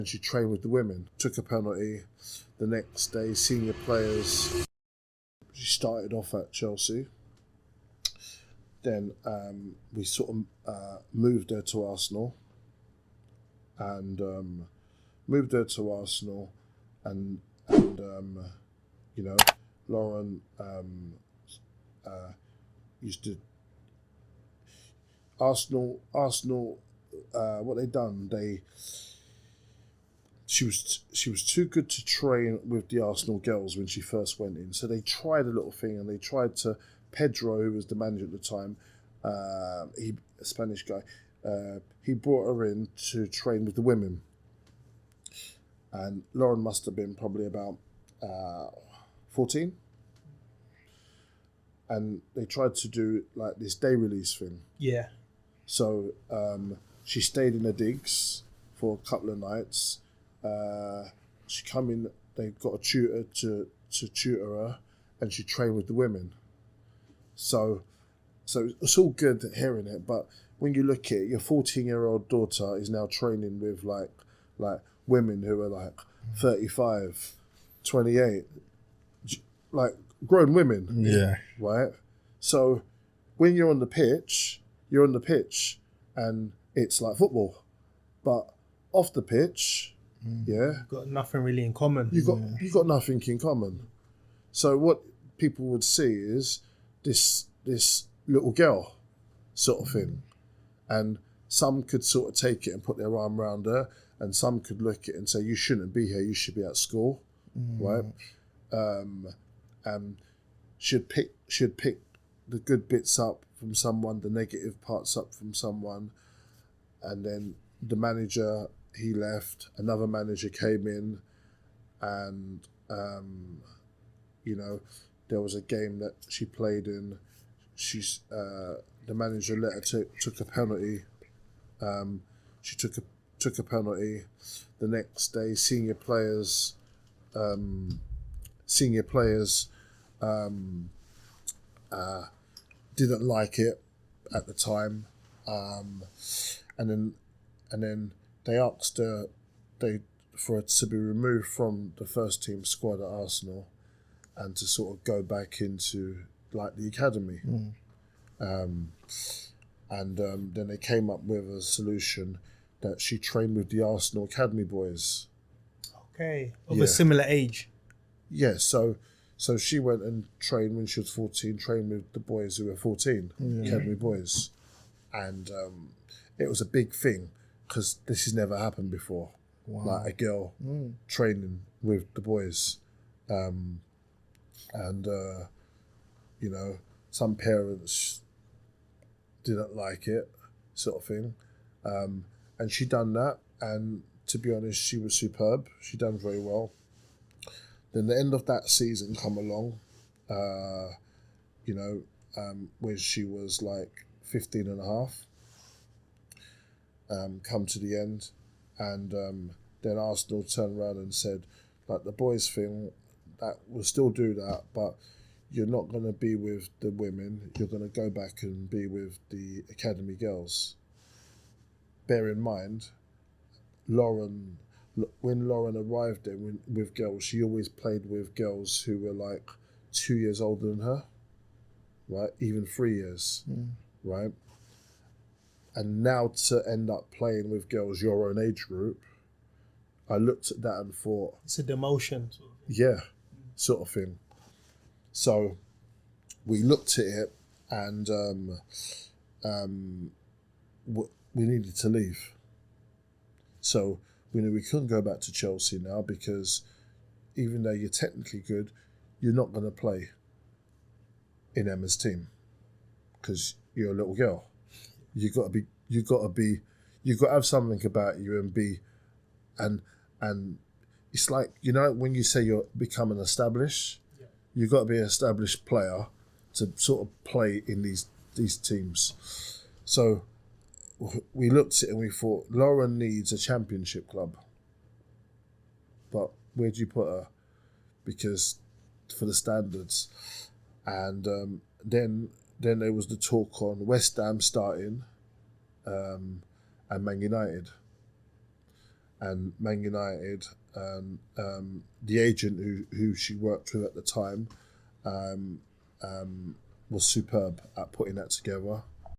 and she trained with the women. Took a penalty. The next day, senior players. She started off at Chelsea. Then we sort of moved her to Arsenal, and you know, Lauren used to Arsenal. What they done? She was too good to train with the Arsenal girls when she first went in. So they tried a little thing, and they tried to. Pedro, who was the manager at the time, a Spanish guy, he brought her in to train with the women. And Lauren must have been probably about 14. And they tried to do like this day release thing. Yeah. So she stayed in the digs for a couple of nights. She come in, they got a tutor to tutor her, and she trained with the women. So it's all good hearing it, but when you look at it, your 14-year-old daughter is now training with like women who are like 35, 28, like grown women. Yeah. Right? So when you're on the pitch, and it's like football. But off the pitch, yeah. You've got nothing really in common. You got nothing in common. So what people would see is this little girl sort of thing. And some could sort of take it and put their arm around her, and some could look at it and say, you shouldn't be here, you should be at school. Right? Should pick the good bits up from someone, the negative parts up from someone, and then the manager, he left, another manager came in, and there was a game that she played in. The manager let her took a penalty. She took a penalty. The next day, senior players didn't like it at the time, and then they asked her for it to be removed from the first team squad at Arsenal, and to sort of go back into like the academy. Then they came up with a solution that she trained with the Arsenal academy boys. Okay, of a similar age. Yeah, so she went and trained when she was 14, trained with the boys who were 14, academy boys. And it was a big thing because this has never happened before. Wow. Like a girl training with the boys. Some parents didn't like it, sort of thing. And she done that, and to be honest, she was superb. She done very well. Then the end of that season come along, when she was like 15 and a half, come to the end, and then Arsenal turned around and said, like the boys thing, that we'll still do that, but you're not going to be with the women, you're going to go back and be with the academy girls. Bear in mind, when Lauren arrived there with girls, she always played with girls who were like 2 years older than her, right? Even 3 years, right? And now to end up playing with girls your own age group, I looked at that and thought... It's a demotion. Yeah, sort of thing. So we looked at it, and we needed to leave. So we knew we couldn't go back to Chelsea now, because even though you're technically good, you're not going to play in Emma's team because you're a little girl. You got to have something about you and it's like, when you say you're becoming established, you've got to be an established player to sort of play in these teams. So we looked at it and we thought, Lauren needs a championship club. But where do you put her? Because for the standards. And then there was the talk on West Ham starting and Man United. and Man United, the agent who she worked with at the time, was superb at putting that together.